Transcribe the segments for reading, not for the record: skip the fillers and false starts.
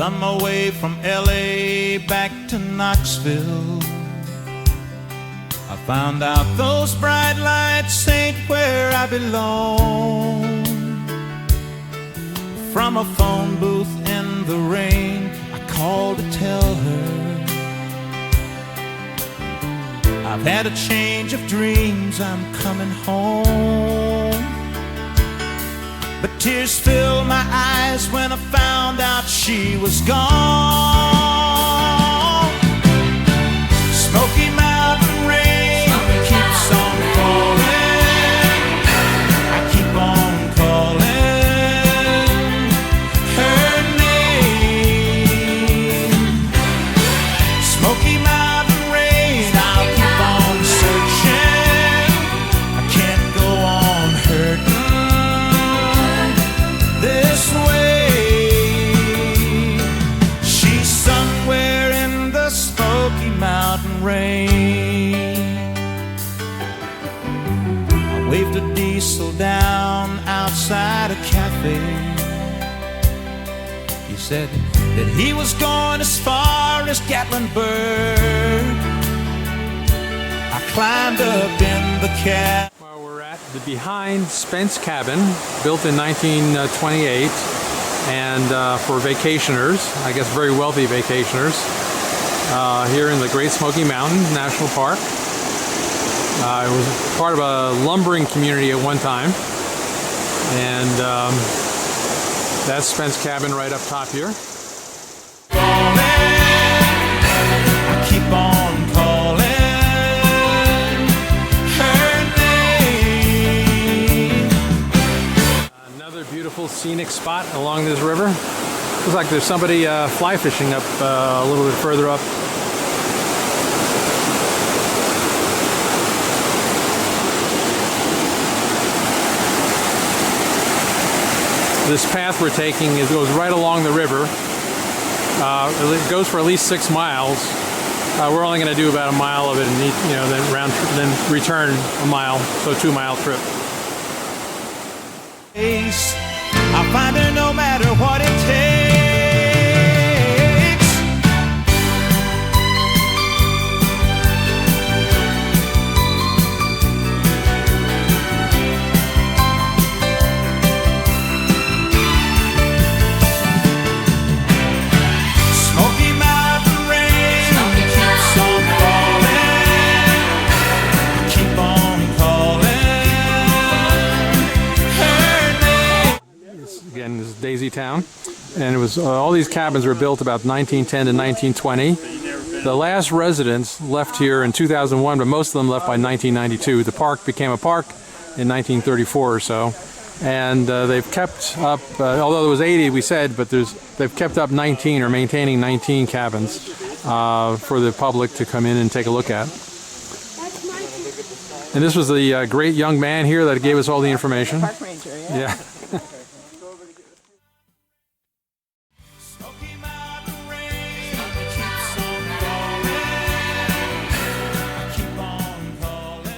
On my way from LA back to Knoxville, I found out those bright lights ain't where I belong. From a phone booth in the rain, I called to tell her I've had a change of dreams, I'm coming home. But tears filled my eyes when I found out she was gone. Smoky Mountain rain keeps on falling. I keep on calling her name. Smoky Mountain rain, I'll keep on searching. I can't go on hurting this way. She's somewhere in the Smoky Mountain rain. I waved a diesel down outside a cafe. He said that he was going as far as Gatlinburg. I climbed up in the cab. We're at the behind Spence cabin, built in 1928, and for vacationers, I guess very wealthy vacationers, here in the Great Smoky Mountains National Park. It was part of a lumbering community at one time, and that's Spence cabin right up top here. I keep on calling her name. Another beautiful scenic spot along this river. Looks like there's somebody fly fishing up a little bit further up. This path we're taking goes right along the river. It goes for at least 6 miles. We're only going to do about a mile of it, and then return a mile, so a 2-mile trip. I'll find her no matter what it takes. Smoky Mountain rain keeps on falling. Keep on calling her name. Again, this is Daisy Town, and it was all these cabins were built about 1910 to 1920. The last residents left here in 2001, but most of them left by 1992. The park became a park in 1934 or so, and they've kept up. Although there was 80, we said, but they've kept up 19 or maintaining 19 cabins for the public to come in and take a look at. And this was the great young man here that gave us all the information. Park ranger, yeah. Smoky Mountain rain keeps on falling. Keep on calling.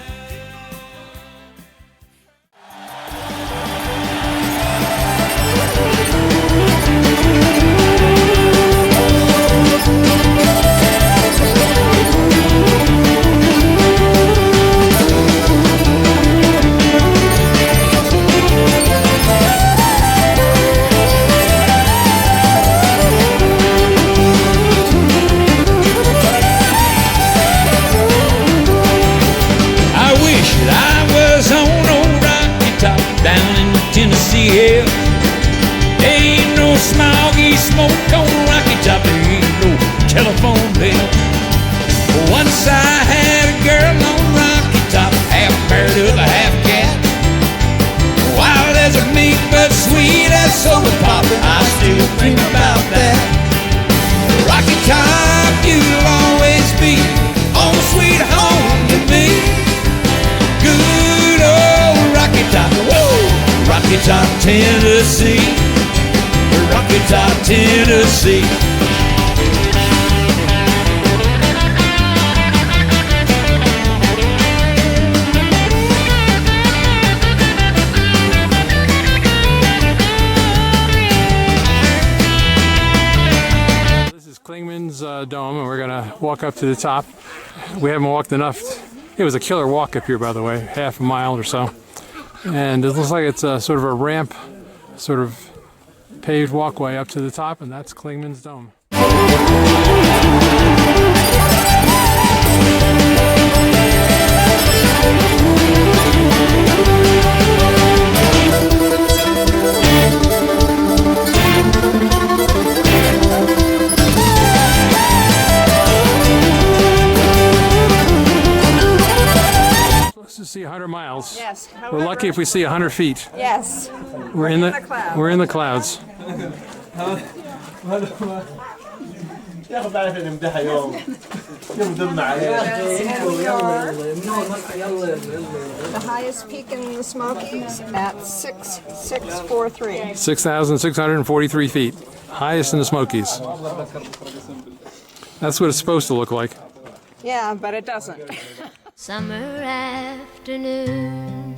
I wish that I was on old Rocky Top down in Tennessee. Yeah. There ain't no smoggy smoke on Rocky Top. There ain't no telephone bill. Once I had a girl on Rocky Top, half bird of a half cat. Wild as a mink, but sweet as soda pop. I still think about that. Rocky Top, you'll always be home sweet home to me. Good old Rocky Top, whoa! Rocky Top, Tennessee. Rocky Top, Tennessee. Clingman's Dome, and we're gonna walk up to the top. We haven't walked enough. It was a killer walk up here, by the way, half a mile or so. And it looks like it's a, sort of a ramp, sort of paved walkway up to the top, and that's Clingman's Dome. To see 100 miles. Yes. However, We're lucky if we see 100 feet. Yes. We're in the clouds. We're in the clouds. The highest peak in the Smokies at 6,643. 6,643 feet. Highest in the Smokies. That's what it's supposed to look like. Yeah, but it doesn't. Summer afternoon,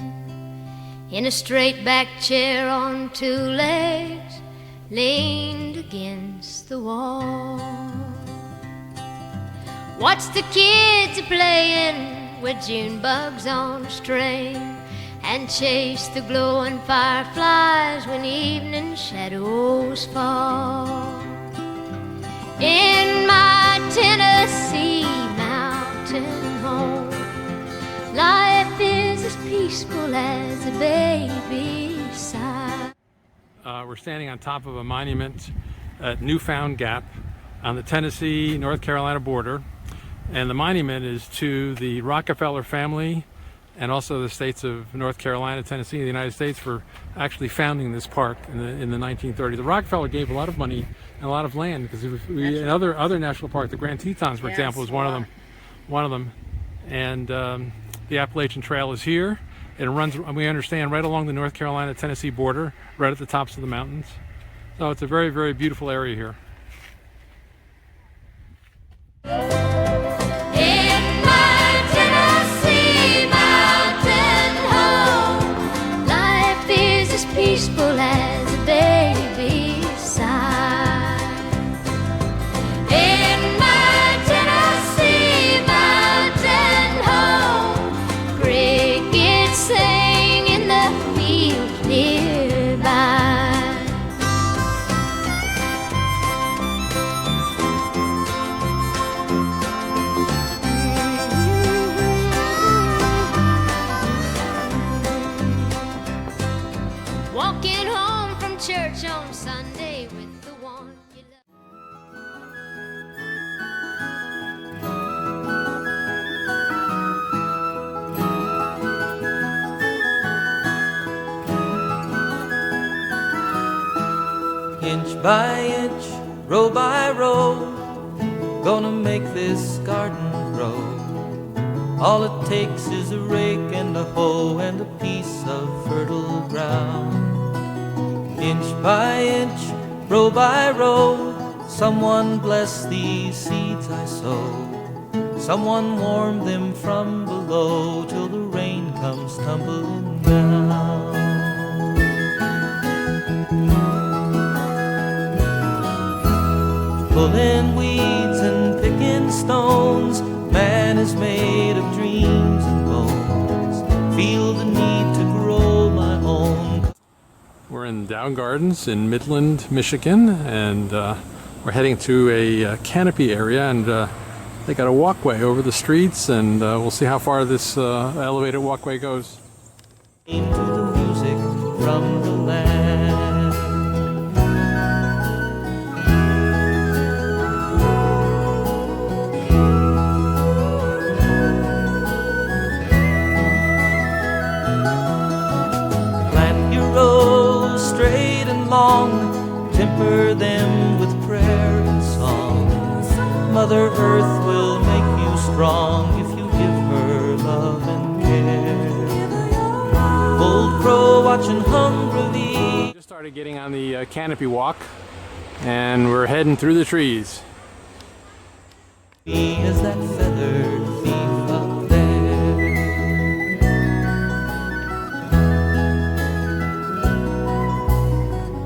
in a straight back chair on two legs, leaned against the wall. Watch the kids playing with June bugs on a string, and chase the glowing fireflies when evening shadows fall. In my Tennessee mountain home, life is as peaceful as a baby's sigh. We're standing on top of a monument at Newfound Gap on the Tennessee-North Carolina border. And the monument is to the Rockefeller family and also the states of North Carolina, Tennessee, and the United States for actually founding this park in the 1930s. The Rockefeller gave a lot of money and a lot of land because in other national parks, the Grand Tetons, for example, was one of them. And the Appalachian Trail is here. It runs, we understand, right along the North Carolina-Tennessee border, right at the tops of the mountains. So it's a very, very beautiful area here. In my Tennessee mountain home, life is as peaceful as a baby's sigh. In my Tennessee mountain home, crickets sing in the fields nearby. Walking home from church on Sunday with the one you love. Inch by inch, row by row, gonna make this garden grow. All it takes is a rake and a hoe and a piece of fertile ground. Inch by inch, row by row, someone bless these seeds I sow. Someone warm them from below till the rain comes tumbling down. Pulling weeds and picking stones, man is made of dreams and bones. Feel the need to grow my own. We're in Down Gardens in Midland, Michigan, and we're heading to a canopy area, and they got a walkway over the streets, and we'll see how far this elevated walkway goes. Into the music from the land. Plant your rows straight and long, temper them with prayer and song. Mother Earth will make you strong if you give her love and care. Old crow watching hungrily. Just started getting on the canopy walk, and we're heading through the trees. As that feathered thief up there.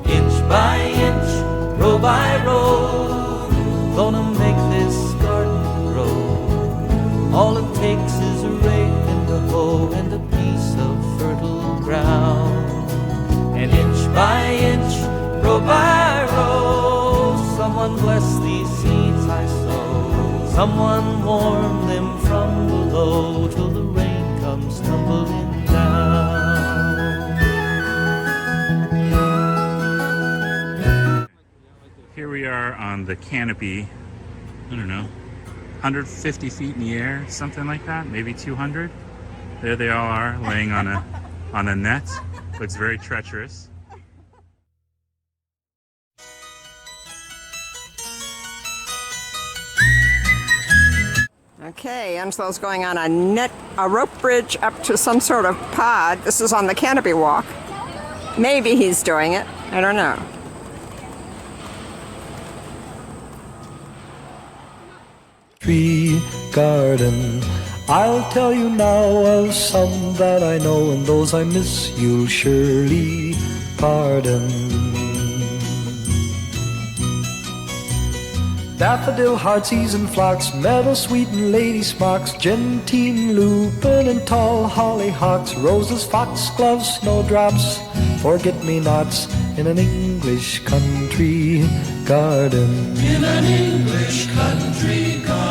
Inch by inch, row by row, gonna these seeds I sow. Someone warm them from below till the rain comes tumbling down. Here we are on the canopy, I don't know, 150 feet in the air, something like that, maybe 200. There they all are, laying on a net. Looks very treacherous. Okay, Angelo's going on a rope bridge up to some sort of pod. This is on the canopy walk. Maybe he's doing it. I don't know. Tree garden, I'll tell you now of some that I know, and those I miss you'll surely pardon. Daffodil, heartsease and phlox, meadowsweet and lady smocks, gentian, lupin and tall hollyhocks, roses, foxgloves, snowdrops, forget-me-nots in an English country garden. In an English country garden.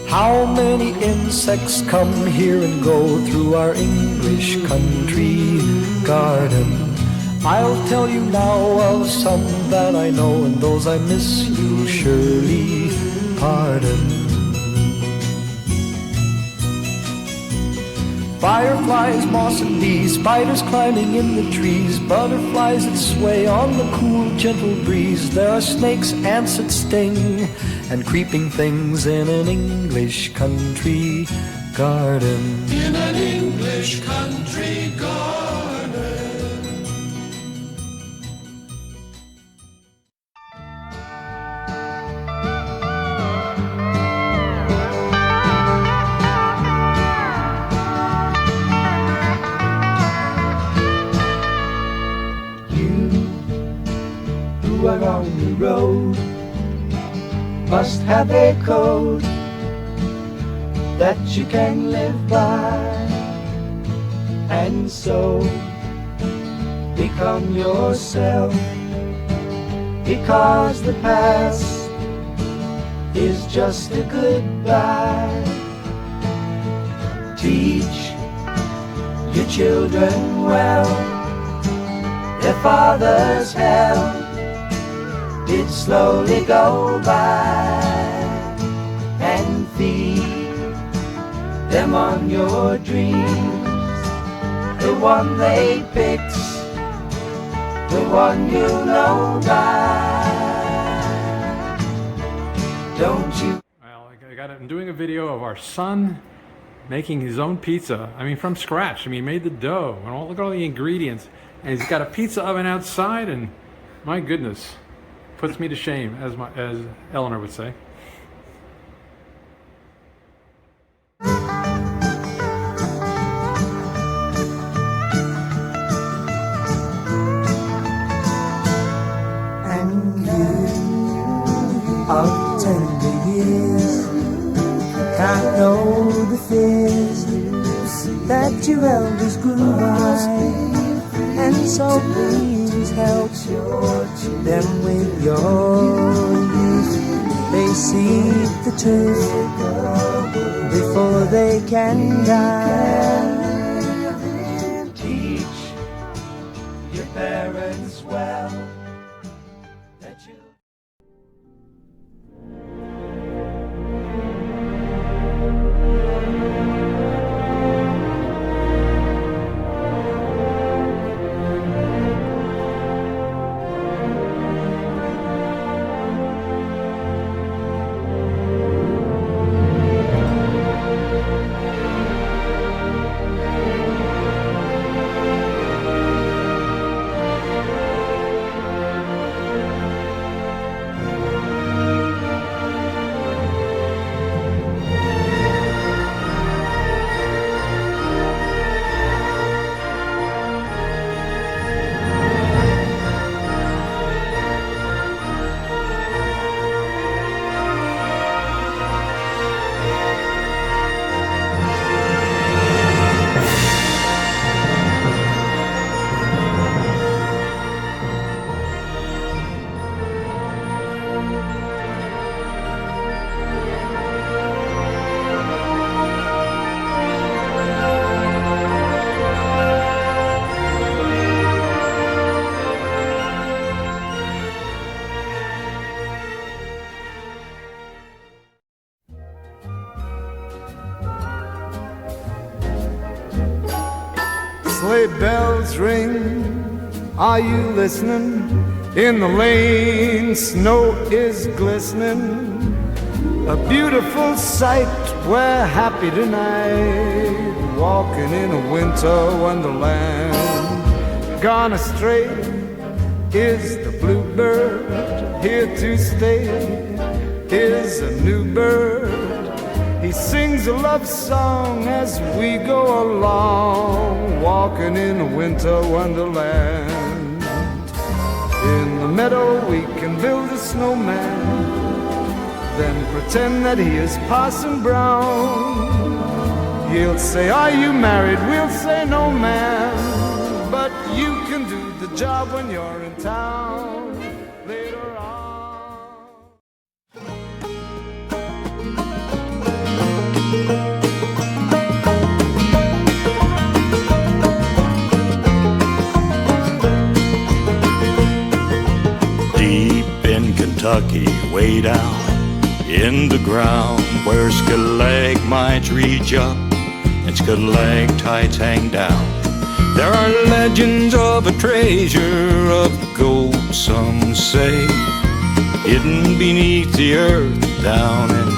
How many insects come here and go through our English country garden? I'll tell you now of some that I know, and those I miss you'll surely pardon. Fireflies, moss and bees, spiders climbing in the trees, butterflies that sway on the cool, gentle breeze. There are snakes, ants that sting, and creeping things in an English country garden. In an English country garden. On the road must have a code that you can live by, and so become yourself, because the past is just a goodbye. Teach your children well, their father's hell did slowly go by, and feed them on your dreams, the one they picked, the one you know by. Don't you? Well, I'm doing a video of our son making his own pizza. I mean, from scratch. I mean, he made the dough and look at all the ingredients, and he's got a pizza oven outside, and my goodness. Puts me to shame, as Eleanor would say. And you of tender years can't know the fears that your elders grew by, and so please help them with your youth. They see the truth before they can die. Teach your parents well that you. sleigh bells ring. Are you listening? In the lane, snow is glistening. A beautiful sight, we're happy tonight, walking in a winter wonderland. Gone astray is the bluebird, here to stay is a new bird. He sings a love song as we go along, walking in a winter wonderland. In the meadow we can build a snowman, then pretend that he is Parson Brown. He'll say, are you married? We'll say, no, ma'am. But you can do the job when you're in town later on. Deep in Kentucky, way down in the ground, where stalagmites reach up and stalactites hang down, there are legends of a treasure of gold, some say, hidden beneath the earth down in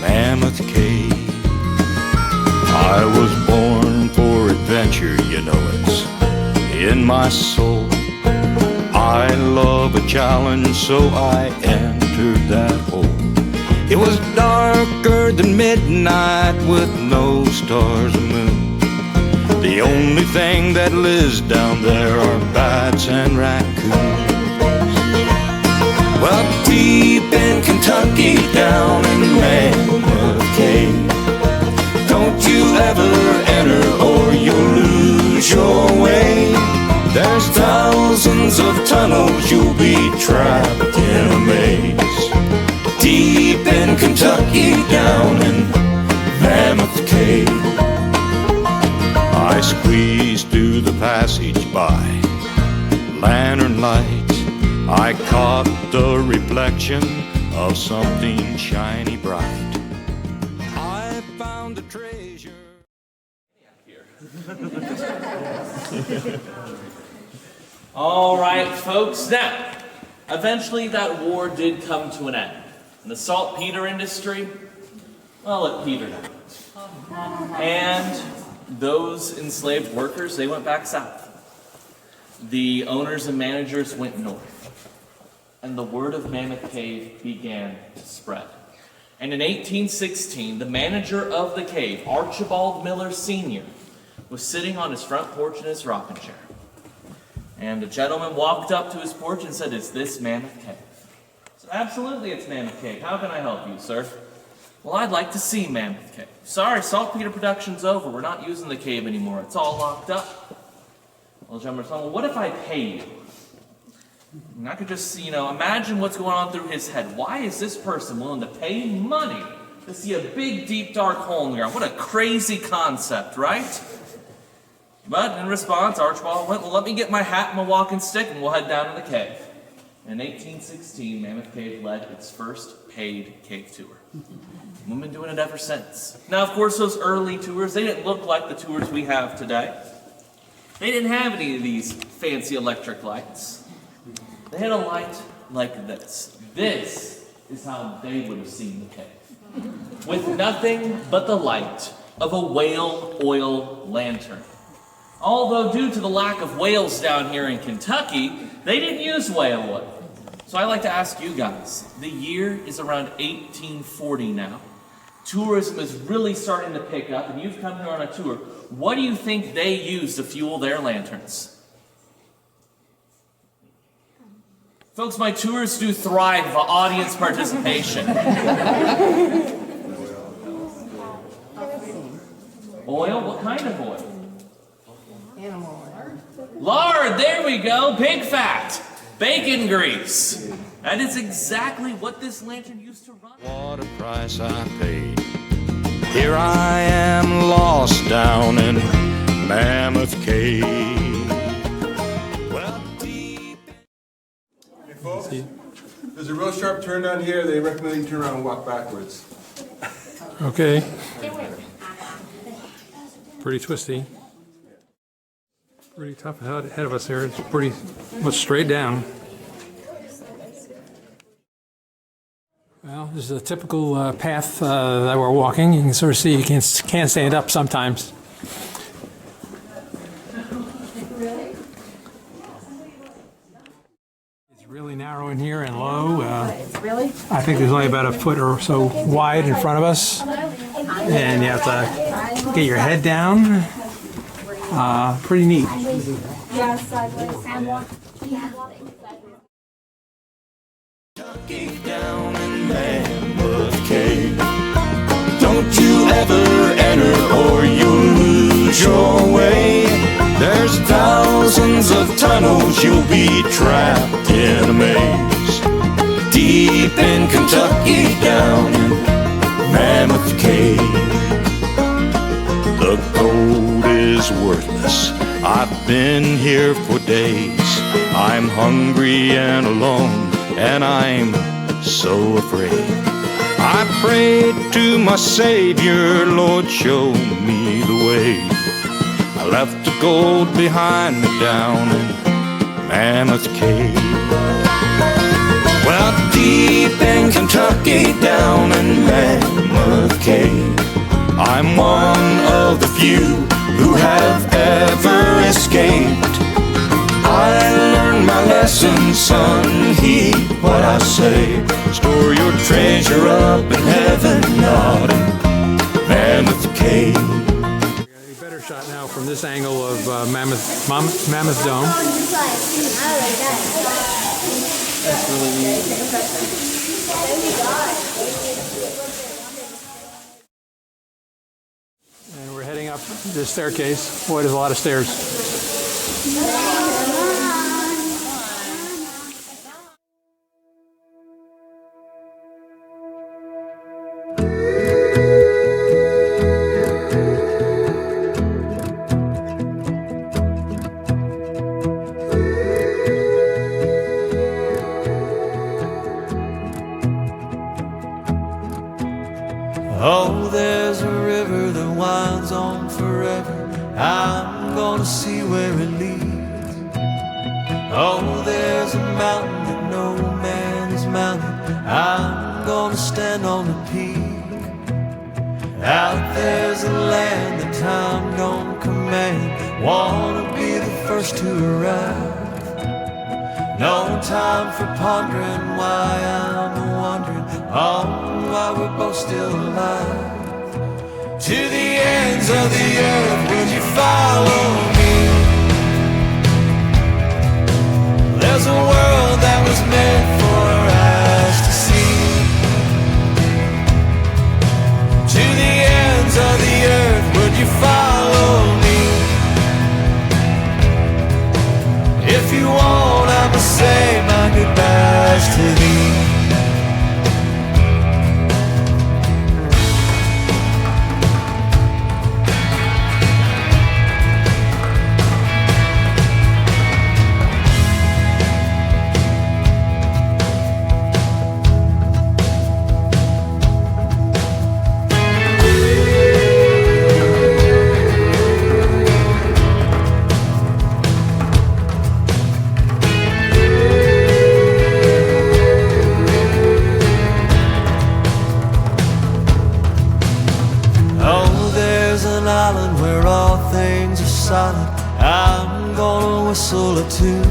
Mammoth Cave. I was born for adventure, you know it's in my soul. I love a challenge, so I entered that hole. It was darker than midnight with no stars or moon. The only thing that lives down there are bats and raccoons. Well, deep in Kentucky, down in Mammoth Cave, don't you ever enter or you'll lose your way. There's thousands of tunnels, you'll be trapped in a maze. Deep in Kentucky, down in Mammoth Cave, I squeezed through the passage by lantern lights. I caught the reflection of something shiny bright. I found a treasure. All right, folks. Now, eventually that war did come to an end. And the saltpeter industry, well, it petered out. And those enslaved workers, they went back south. The owners and managers went north. And the word of Mammoth Cave began to spread. And in 1816, the manager of the cave, Archibald Miller Sr., was sitting on his front porch in his rocking chair. And a gentleman walked up to his porch and said, is this Mammoth Cave? I said, absolutely, it's Mammoth Cave. How can I help you, sir? Well, I'd like to see Mammoth Cave. Sorry, saltpeter production's over. We're not using the cave anymore. It's all locked up. Well, the gentleman said, well, what if I pay you? And I could just, imagine what's going on through his head. Why is this person willing to pay money to see a big, deep, dark hole in the ground? What a crazy concept, right? But in response, Archibald went, well, let me get my hat and my walking stick and we'll head down to the cave. In 1816, Mammoth Cave led its first paid cave tour. We've been doing it ever since. Now, of course, those early tours, they didn't look like the tours we have today. They didn't have any of these fancy electric lights. They had a light like this. This is how they would have seen the cave. With nothing but the light of a whale oil lantern. Although due to the lack of whales down here in Kentucky, they didn't use whale oil. So I'd like to ask you guys, the year is around 1840 now. Tourism is really starting to pick up, and you've come here on a tour. What do you think they use to fuel their lanterns? Folks, my tours do thrive on audience participation. Oil? What kind of oil? Animal oil. Lard, there we go. Pig fat. Bacon grease. That is exactly what this lantern used to run. What a price I paid. Here I am lost down in Mammoth Cave. Well, deep. Hey folks, there's a real sharp turn down here. They recommend you turn around and walk backwards. Okay. Pretty twisty. Pretty tough ahead of us here. It's pretty much straight down. Well, this is a typical path that we're walking. You can sort of see you can't stand up sometimes. It's really narrow in here and low. I think there's only about a foot or so wide in front of us. And you have to get your head down. Pretty neat. Yeah, sideways. And walk. Yeah. Down in Mammoth Cave. Don't you ever enter or you'll lose your way. There's thousands of tunnels, you'll be trapped in a maze. Deep in Kentucky, down in Mammoth Cave. The gold is worthless, I've been here for days. I'm hungry and alone, and I'm so afraid. I prayed to my Savior, Lord, show me the way. I left the gold behind me down in Mammoth Cave. Well, deep in Kentucky, down in Mammoth Cave, I'm one of the few who have ever escaped. I learned my lesson, son, heed what I say. Store your treasure up in heaven, not in Mammoth Cave. We got a better shot now from this angle of Mammoth Dome. That's really neat. And we're heading up this staircase. Boy, there's a lot of stairs. Oh, there's a river that winds on forever. I'm gonna see where it leads. Oh, there's a mountain that no man has mounted. I'm gonna stand on the peak. Out there's a land that time don't command. Wanna be the first to arrive. No time for pondering why I'm wondering. Oh, why we're both still alive. To the ends of the earth, would you follow me? There's a world that was meant for our eyes to see. To the ends of the earth, would you follow me? If you won't, I'ma say my goodbyes to thee. I'm gonna whistle a tune.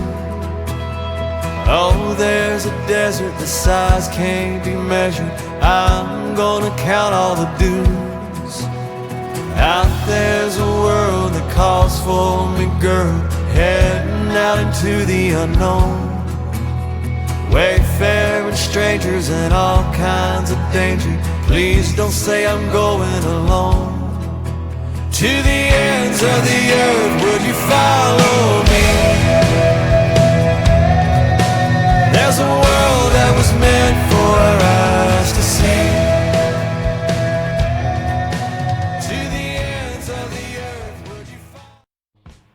Oh, there's a desert the size can't be measured. I'm gonna count all the dunes. Out there's a world that calls for me, girl, heading out into the unknown. Wayfaring strangers and all kinds of danger. Please don't say I'm going alone. To the ends of the earth, would you follow me? There's a world that was meant for our eyes to see. To the ends of the earth, would you follow?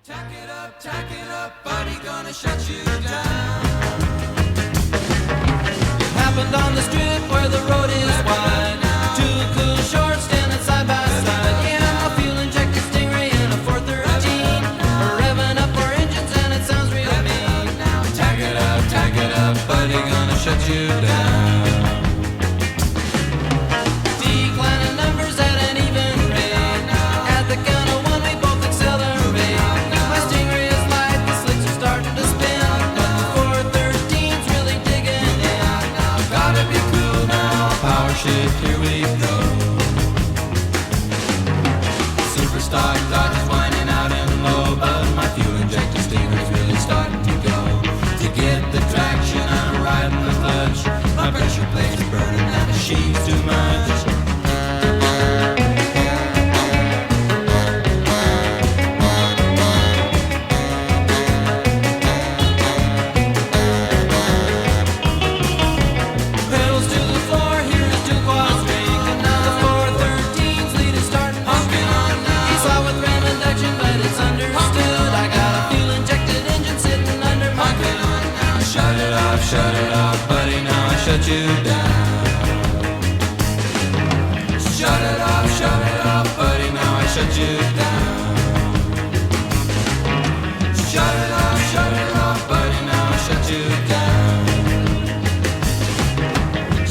Tack it up, buddy, gonna shut you down. It happened on the strip where the road is wide. Two cool shorts standing side by side. Yeah, I'm feeling Jack the Stingray in a 413. Revving up for buddy, gonna shut you down. Declining numbers at an even rate. At the count of one, we both accelerate. My Stingray is light, the slicks are starting to spin. But the 413's really digging in. Gotta be cool now, power shift, here we go. Super stock Dodge is winding out and low, but my fuel injector Stingray's really starting to go. To get the traction, I'm riding the clutch. My pressure plate's burning and the sheath's too much. Pedals to the floor, here is two quads ring. And now the 413's lead is starting to spin. He saw with ram induction, but it's understood. I got a fuel injected engine sitting under my hood. Shut it off, buddy, now I shut you down. Shut it off, buddy, now I shut you down. Shut it off, buddy, now I shut you down.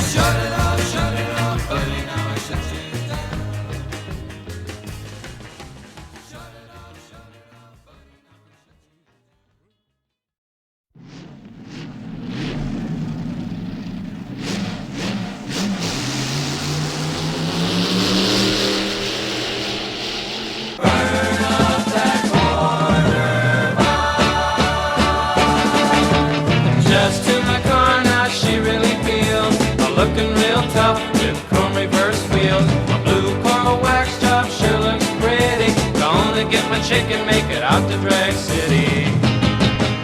Shut it off, buddy, now I shut you down. Shut it off, buddy, now I shut you down. Just to my car now, she really feels looking real tough with chrome reverse wheels. My blue coral wax job sure looks pretty. Gonna get my chicken, make it out to Drag City.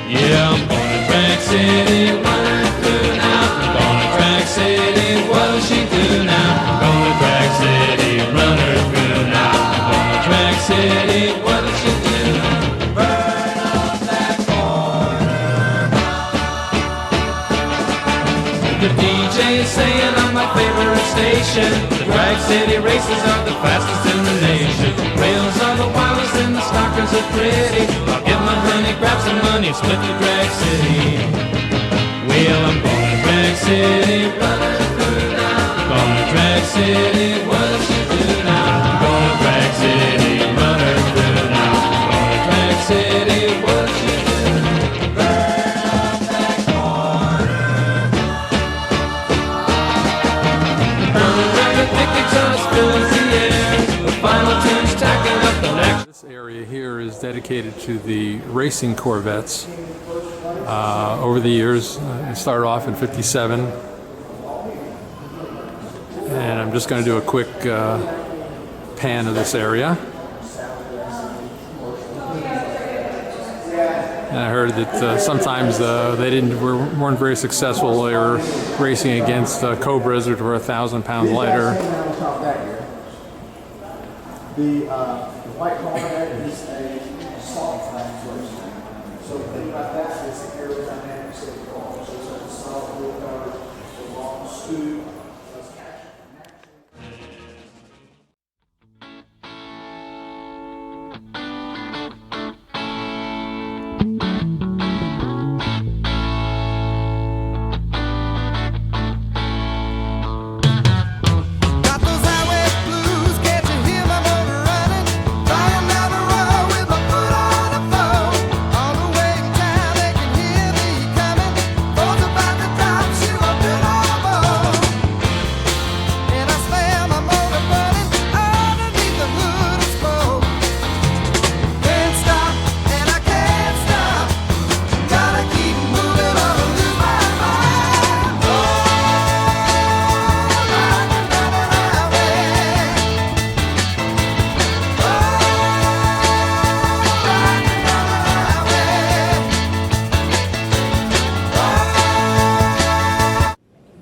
Yeah, I'm going to Drag City, running through now. I'm going to Drag City, what'll she do now? I'm going to Drag City, run her through now. I'm going to Drag City, what'll she do? Burn up that corner. The DJ is saying I'm my favorite station. The Drag City races are the fastest in the nation. Rails are the wildest and the stockers are pretty. I'll get my honey, grab some money, split the Drag City. Well, I'm going to Drag City, running through now. Going to Drag City, what'll she do now? I'm going to Drag City, run her through now. Going to Drag City, what'll she do? Burn up that corner. Burning ragged thick exhaust fills the air. The final tune's tacking up the next. This area here is dedicated to the racing Corvettes. Over the years, it started off in '57, and I'm just going to do a quick pan of this area. And I heard that sometimes they weren't very successful. They were racing against Cobras, which were 1,000 pounds lighter. The white Corvette is a soft backwards. So the thing about that is the aerodynamics of the car. So it's like a solid wheel cover, a long scoop.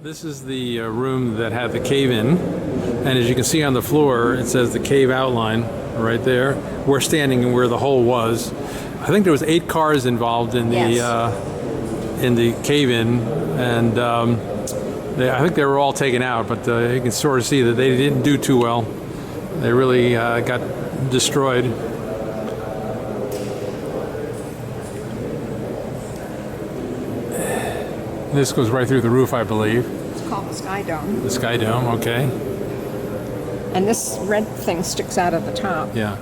This is the room that had the cave-in, and as you can see on the floor, it says the cave outline right there. We're standing where the hole was. I think there was 8 cars involved in the cave-in, and I think they were all taken out, but you can sort of see that they didn't do too well. They really got destroyed. This goes right through the roof, I believe. It's called the Sky Dome. The Sky Dome, okay. And this red thing sticks out of the top. Yeah.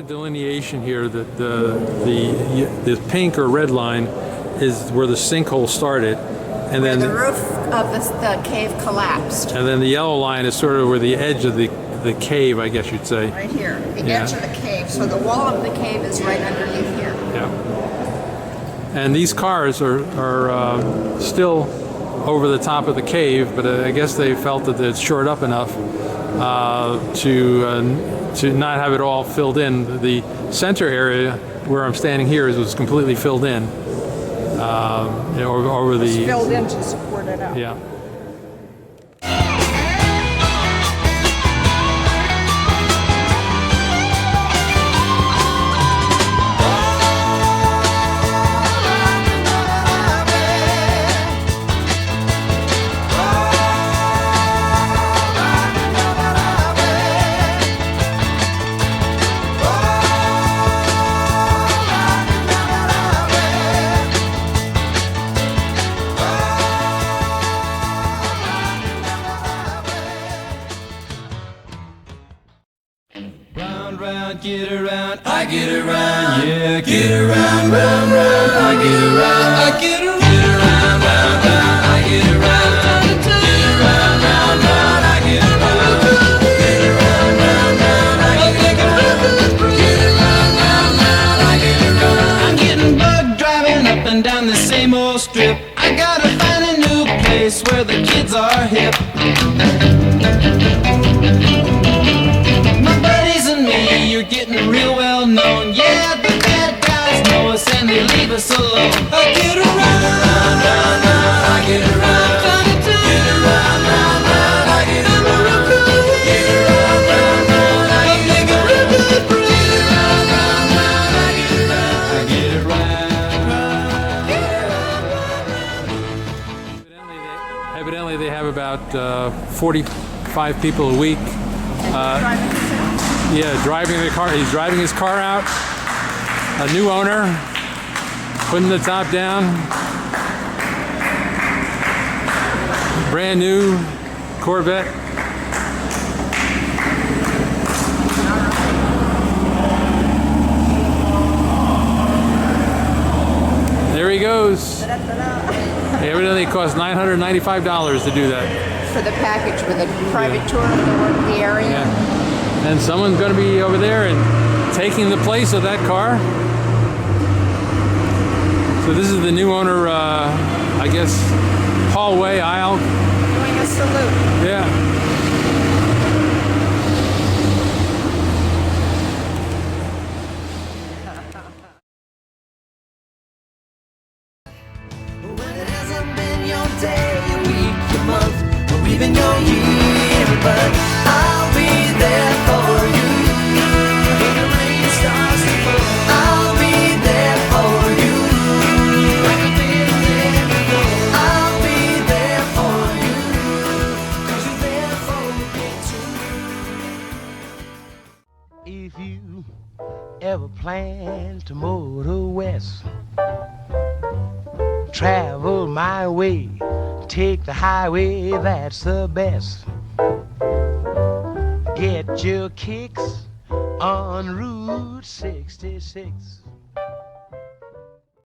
Delineation here that the pink or red line is where the sinkhole started, and then the roof of the cave collapsed. And then the yellow line is sort of where the edge of the cave, I guess you'd say. Right here, the edge of the cave. So the wall of the cave is right underneath here. Yeah. And these cars are still over the top of the cave, but I guess they felt that it's shored up enough to not have it all filled in. The center area where I'm standing here was completely filled in. Over the... It's filled in to support it up. Yeah. Get around, I get around, yeah, get around, round, round, I get around, I get around, round, round, I get around, get around, round, round, I get around, get around, round, round, I get around, get around, round, round, I get around. I'm getting bug driving up and down the same old strip. I gotta find a new place where the kids are hip. You're getting real well known. Yeah, the bad guys know us and they leave us alone. I get around, round, round, round, I get around, get around, round, round, I get around, get around, round, round, I get around, get around, round, round, I get around, I get around. Evidently they have about 45 people a week. Yeah, driving the car. He's driving his car out. A new owner, putting the top down. Brand new Corvette. There he goes. Evidently it cost $995 to do that. For the package with a private tour of the area. Yeah. And someone's going to be over there and taking the place of that car. So this is the new owner, I guess, hallway, aisle. Doing a salute. Yeah. When it hasn't been your day, your week, your month, or even your year, but I'll be there for you. When the rain starts to fall, I'll be there for you. Like I've been there before, I'll be there for you. 'Cause you're there for me too. If you ever plan to motor west, travel my way, take the highway, that's the best. Get your kicks on Route 66.